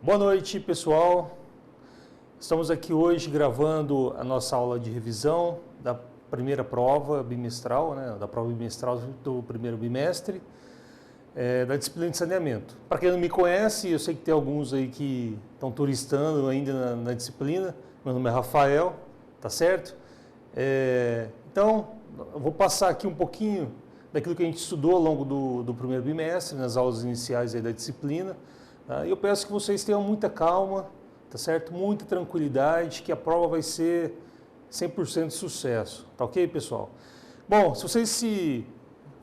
Boa noite, pessoal. Estamos aqui hoje gravando a nossa aula de revisão da primeira prova bimestral, da prova bimestral do primeiro bimestre, da disciplina de saneamento. Para quem não me conhece, eu sei que tem alguns aí que estão turistando ainda na disciplina. Meu nome é Rafael, tá certo? Então, eu vou passar aqui um pouquinho daquilo que a gente estudou ao longo do primeiro bimestre, nas aulas iniciais aí da disciplina. Eu peço que vocês tenham muita calma, tá certo? Muita tranquilidade, que a prova vai ser 100% de sucesso, tá ok, pessoal? Bom, se vocês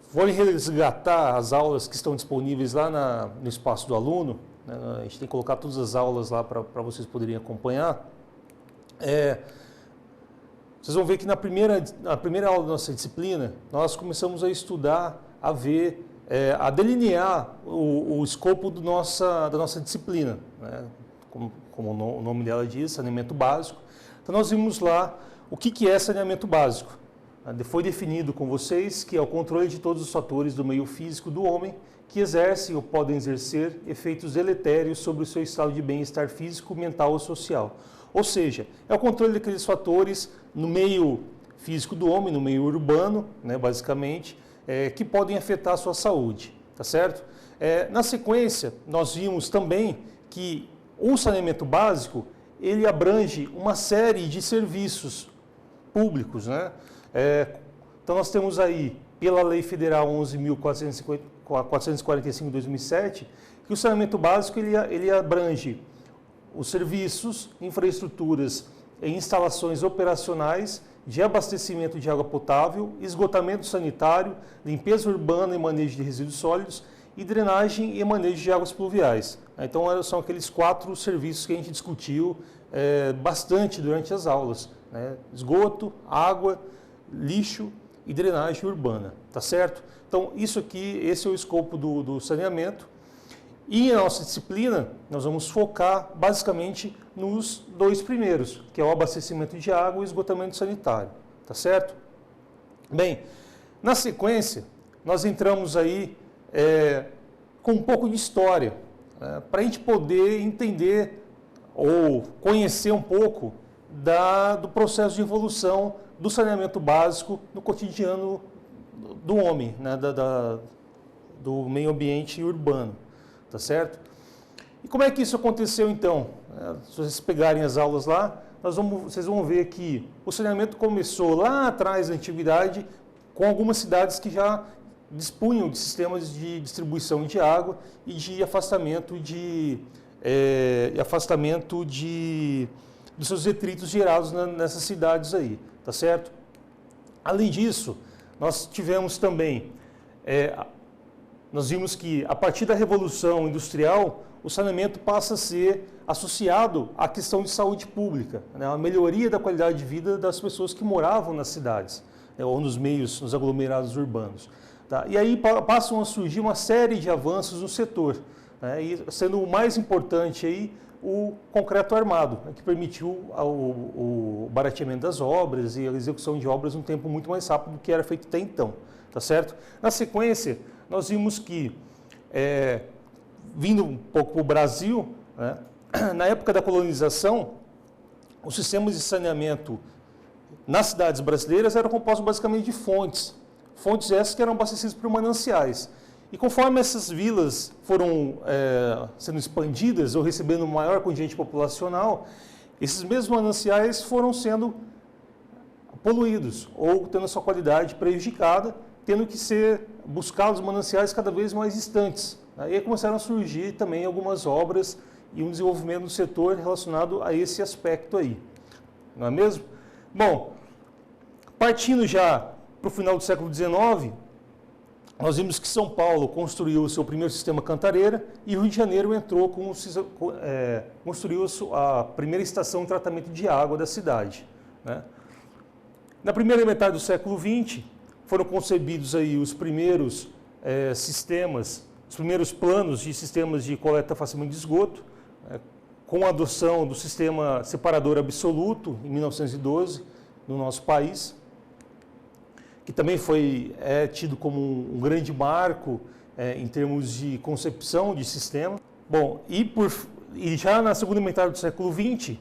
forem resgatar as aulas que estão disponíveis lá no espaço do aluno, a gente tem que colocar todas as aulas lá para vocês poderem acompanhar, vocês vão ver que na primeira aula da nossa disciplina, nós começamos a estudar, a ver, a delinear o escopo da nossa disciplina, como o nome dela diz, saneamento básico. Então nós vimos lá o que é saneamento básico. Foi definido com vocês que é o controle de todos os fatores do meio físico do homem que exercem ou podem exercer efeitos deletérios sobre o seu estado de bem-estar físico, mental ou social. Ou seja, é o controle daqueles fatores no meio físico do homem, no meio urbano, basicamente, que podem afetar a sua saúde, tá certo? Na sequência, nós vimos também que o saneamento básico, ele abrange uma série de serviços públicos, então nós temos aí, pela Lei Federal 11.445 de 2007, que o saneamento básico, ele abrange os serviços, infraestruturas e instalações operacionais de abastecimento de água potável, esgotamento sanitário, limpeza urbana e manejo de resíduos sólidos e drenagem e manejo de águas pluviais. Então, são aqueles 4 serviços que a gente discutiu bastante durante as aulas. Esgoto, água, lixo e drenagem urbana, tá certo? Então, esse é o escopo do saneamento. E na nossa disciplina, nós vamos focar basicamente nos 2 primeiros, que é o abastecimento de água e o esgotamento sanitário, tá certo? Bem, na sequência, nós entramos aí com um pouco de história, para a gente poder entender ou conhecer um pouco do processo de evolução do saneamento básico no cotidiano do homem, do meio ambiente urbano. Tá certo? E como é que isso aconteceu então? Se vocês pegarem as aulas lá, vocês vão ver que o saneamento começou lá atrás da antiguidade, com algumas cidades que já dispunham de sistemas de distribuição de água e de afastamento dos seus detritos gerados nessas cidades aí, tá certo? Além disso, nós tivemos também nós vimos que, a partir da Revolução Industrial, o saneamento passa a ser associado à questão de saúde pública, a melhoria da qualidade de vida das pessoas que moravam nas cidades, ou nos aglomerados urbanos. Tá? E aí passam a surgir uma série de avanços no setor, e sendo o mais importante aí o concreto armado, que permitiu o barateamento das obras e a execução de obras num tempo muito mais rápido do que era feito até então. Tá certo? Na sequência, nós vimos que, vindo um pouco para o Brasil, na época da colonização, os sistemas de saneamento nas cidades brasileiras eram compostos basicamente de fontes essas que eram abastecidas por mananciais. E conforme essas vilas foram sendo expandidas ou recebendo maior contingente populacional, esses mesmos mananciais foram sendo poluídos ou tendo a sua qualidade prejudicada, tendo que ser buscados mananciais cada vez mais distantes. Aí começaram a surgir também algumas obras e um desenvolvimento do setor relacionado a esse aspecto aí. Não é mesmo? Bom, partindo já para o final do século XIX, nós vimos que São Paulo construiu o seu primeiro sistema cantareira e o Rio de Janeiro construiu a primeira estação de tratamento de água da cidade. Na primeira metade do século XX, foram concebidos aí os primeiros os primeiros planos de sistemas de coleta e afastamento de esgoto, com a adoção do sistema separador absoluto, em 1912, no nosso país, que também foi tido como um grande marco em termos de concepção de sistema. Bom, e E já na segunda metade do século XX,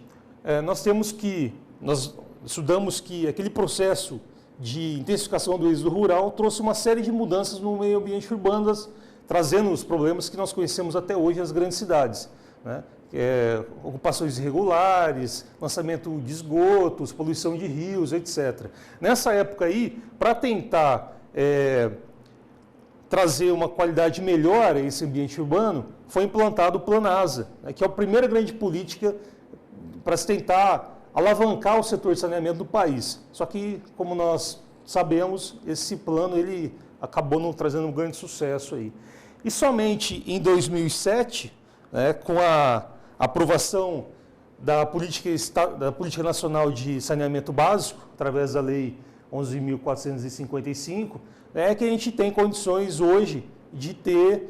nós estudamos que aquele processo de intensificação do êxodo rural trouxe uma série de mudanças no meio ambiente urbano, trazendo os problemas que nós conhecemos até hoje nas grandes cidades, né? Ocupações irregulares, lançamento de esgotos, poluição de rios, etc. Nessa época aí, para tentar trazer uma qualidade melhor a esse ambiente urbano, foi implantado o Planasa, né, que é a primeira grande política para se tentar alavancar o setor de saneamento do país. Só que, como nós sabemos, esse plano ele acabou não trazendo um grande sucesso aí. E somente em 2007, né, com a aprovação da Política Nacional de Saneamento Básico, através da Lei 11.455, é que a gente tem condições hoje de ter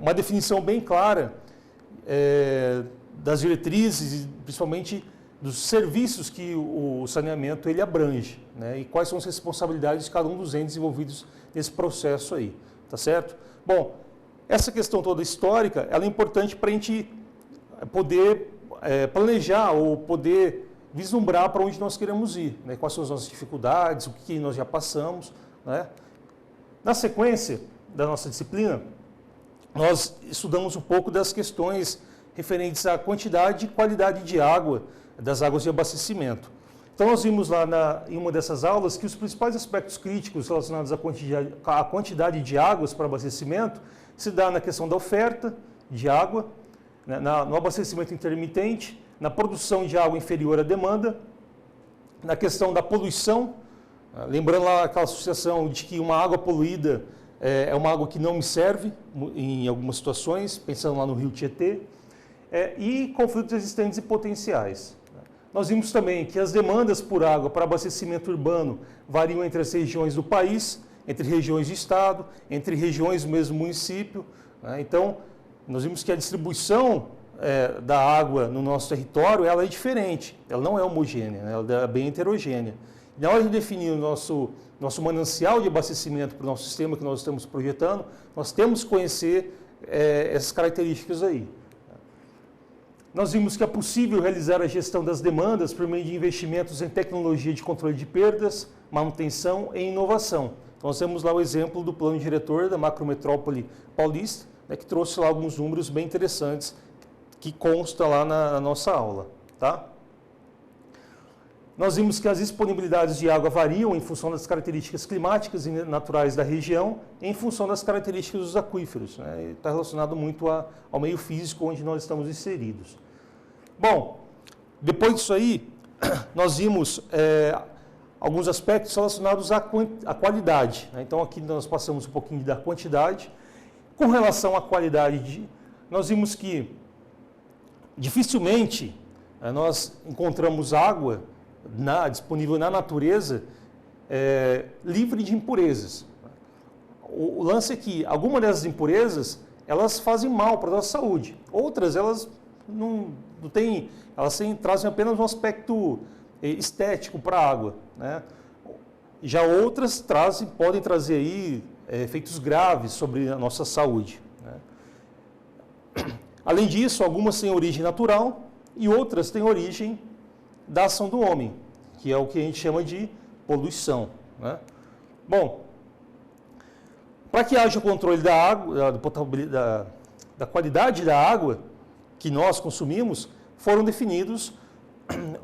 uma definição bem clara das diretrizes e principalmente dos serviços que o saneamento ele abrange, né? E quais são as responsabilidades de cada um dos entes envolvidos nesse processo aí, tá certo? Bom, essa questão toda histórica, ela é importante para a gente poder planejar ou poder vislumbrar para onde nós queremos ir, né? Quais são as nossas dificuldades, o que nós já passamos, né? Na sequência da nossa disciplina, nós estudamos um pouco das questões referentes à quantidade e qualidade de água, das águas de abastecimento. Então, nós vimos lá em uma dessas aulas que os principais aspectos críticos relacionados à quantidade de águas para abastecimento se dá na questão da oferta de água, né, no abastecimento intermitente, na produção de água inferior à demanda, na questão da poluição, lembrando lá aquela associação de que uma água poluída é uma água que não me serve, em algumas situações, pensando lá no rio Tietê, e conflitos existentes e potenciais. Nós vimos também que as demandas por água para abastecimento urbano variam entre as regiões do país, entre regiões de estado, entre regiões do mesmo município, né? Então, nós vimos que a distribuição da água no nosso território ela é diferente, ela não é homogênea, né? Ela é bem heterogênea. Na hora de definir o nosso manancial de abastecimento para o nosso sistema que nós estamos projetando, nós temos que conhecer essas características aí. Nós vimos que é possível realizar a gestão das demandas por meio de investimentos em tecnologia de controle de perdas, manutenção e inovação. Então, nós temos lá o exemplo do plano diretor da macrometrópole paulista, né, que trouxe lá alguns números bem interessantes que consta lá na nossa aula, tá? Nós vimos que as disponibilidades de água variam em função das características climáticas e naturais da região, em função das características dos aquíferos, né? Está relacionado muito ao meio físico onde nós estamos inseridos. Bom, depois disso aí, nós vimos alguns aspectos relacionados à qualidade, né? Então, aqui nós passamos um pouquinho da quantidade. Com relação à qualidade, nós vimos que dificilmente nós encontramos água disponível na natureza livre de impurezas. O lance é que algumas dessas impurezas elas fazem mal para a nossa saúde, outras elas não têm, elas trazem apenas um aspecto estético para a água, né? Já outras podem trazer aí efeitos graves sobre a nossa saúde, né? Além disso, algumas têm origem natural e outras têm origem da ação do homem, que é o que a gente chama de poluição, né? Bom, para que haja o controle da água, da qualidade da água que nós consumimos, foram definidos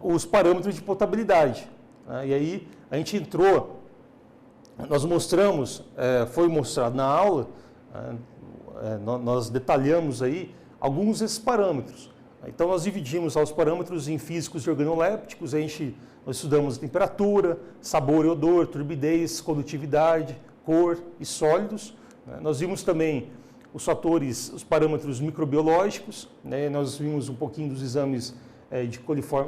os parâmetros de potabilidade, né? E aí a gente nós mostramos, foi mostrado na aula, nós detalhamos aí alguns desses parâmetros. Então, nós dividimos os parâmetros em físicos e organolépticos, nós estudamos temperatura, sabor e odor, turbidez, condutividade, cor e sólidos, né? Nós vimos também os parâmetros microbiológicos, né? Nós vimos um pouquinho dos exames de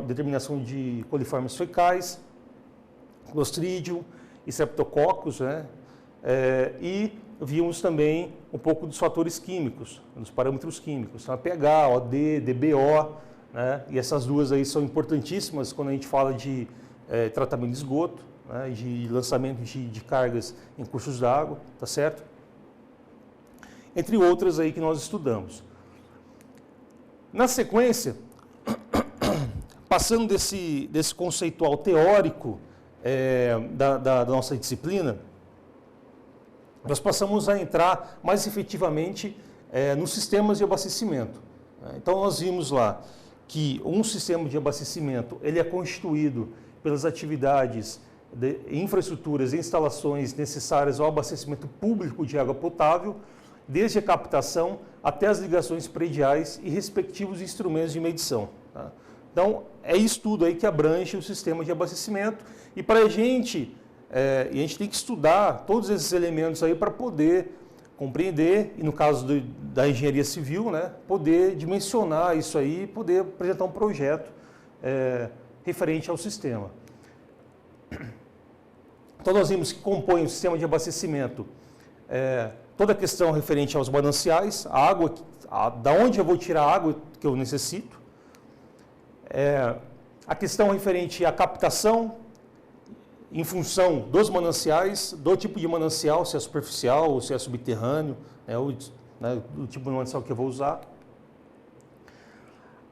determinação de coliformes fecais, Clostridium e Streptococcus, né? E vimos também um pouco dos fatores químicos, dos parâmetros químicos, então, pH, OD, DBO, né? E essas duas aí são importantíssimas quando a gente fala de tratamento de esgoto, né? De lançamento de cargas em cursos d'água, tá certo? Entre outras aí que nós estudamos. Na sequência, passando desse conceitual teórico da nossa disciplina, nós passamos a entrar mais efetivamente nos sistemas de abastecimento. Então, nós vimos lá que um sistema de abastecimento ele é constituído pelas atividades de infraestruturas e instalações necessárias ao abastecimento público de água potável, desde a captação até as ligações prediais e respectivos instrumentos de medição. Tá? Então, é isso tudo aí que abrange o sistema de abastecimento e para a gente tem que estudar todos esses elementos aí para poder compreender, e no caso da engenharia civil, né, poder dimensionar isso aí, poder apresentar um projeto referente ao sistema. Então, nós vimos que compõe o sistema de abastecimento toda a questão referente aos mananciais, a água, da onde eu vou tirar a água que eu necessito, a questão referente à captação, em função dos mananciais, do tipo de manancial, se é superficial ou se é subterrâneo, o tipo de manancial que eu vou usar.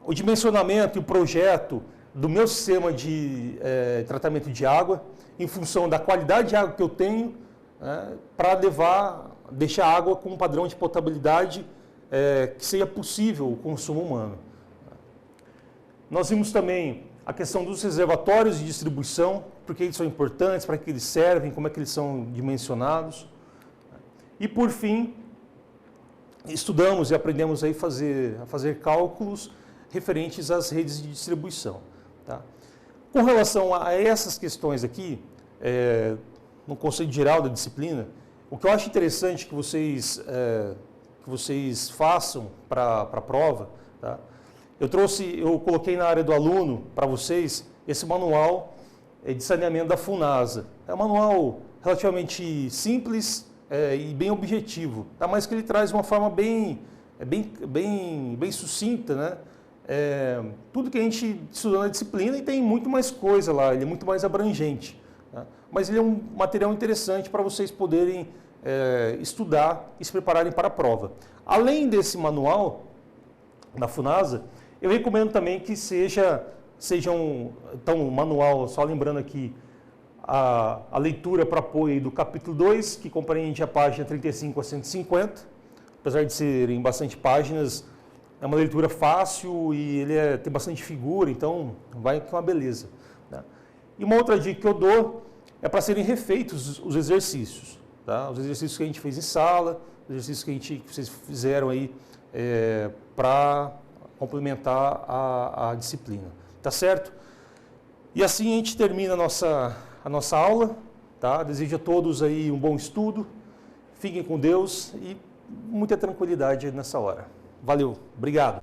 O dimensionamento e o projeto do meu sistema de tratamento de água, em função da qualidade de água que eu tenho, para deixar a água com um padrão de potabilidade que seja possível o consumo humano. Nós vimos também a questão dos reservatórios de distribuição, por que eles são importantes, para que eles servem, como é que eles são dimensionados. E, por fim, estudamos e aprendemos aí a fazer cálculos referentes às redes de distribuição. Tá? Com relação a essas questões aqui, no conceito geral da disciplina, o que eu acho interessante que vocês façam para a prova, tá? Eu coloquei na área do aluno para vocês esse manual de saneamento da Funasa. É um manual relativamente simples e bem objetivo, tá? Mas que ele traz de uma forma bem sucinta, né? Tudo que a gente estudou na disciplina e tem muito mais coisa lá, ele é muito mais abrangente. Tá? Mas ele é um material interessante para vocês poderem estudar e se prepararem para a prova. Além desse manual da Funasa, eu recomendo também que seja um manual, só lembrando aqui, a leitura para apoio do capítulo 2, que compreende a página 35 a 150. Apesar de serem bastante páginas, é uma leitura fácil e ele tem bastante figura, então vai que é uma beleza. Tá? E uma outra dica que eu dou é para serem refeitos os exercícios. Tá? Os exercícios que a gente fez em sala, os exercícios que vocês fizeram aí para complementar a disciplina. Tá certo? E assim a gente termina a nossa aula. Tá? Desejo a todos aí um bom estudo, fiquem com Deus e muita tranquilidade nessa hora. Valeu, obrigado.